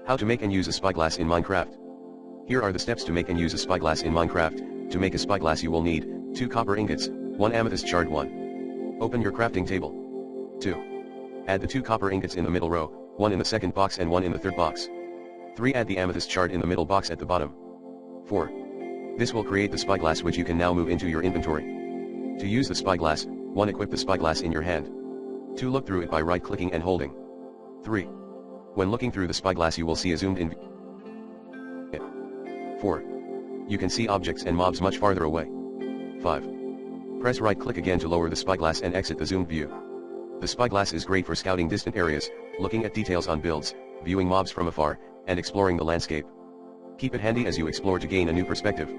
How to make and use a spyglass in Minecraft. Here are the steps to make and use a spyglass in Minecraft. To make a spyglass you will need 2 copper ingots, 1 amethyst shard. 1. Open your crafting table. 2. Add the 2 copper ingots in the middle row, 1 in the second box and 1 in the third box. 3. Add the amethyst shard in the middle box at the bottom. 4. This will create the spyglass which you can now move into your inventory. To use the spyglass, 1. Equip the spyglass in your hand. 2. Look through it by right-clicking and holding. 3. When looking through the spyglass you will see a zoomed in view. 4. You can see objects and mobs much farther away. 5. Press right-click again to lower the spyglass and exit the zoomed view. The spyglass is great for scouting distant areas, looking at details on builds, viewing mobs from afar, and exploring the landscape. Keep it handy as you explore to gain a new perspective.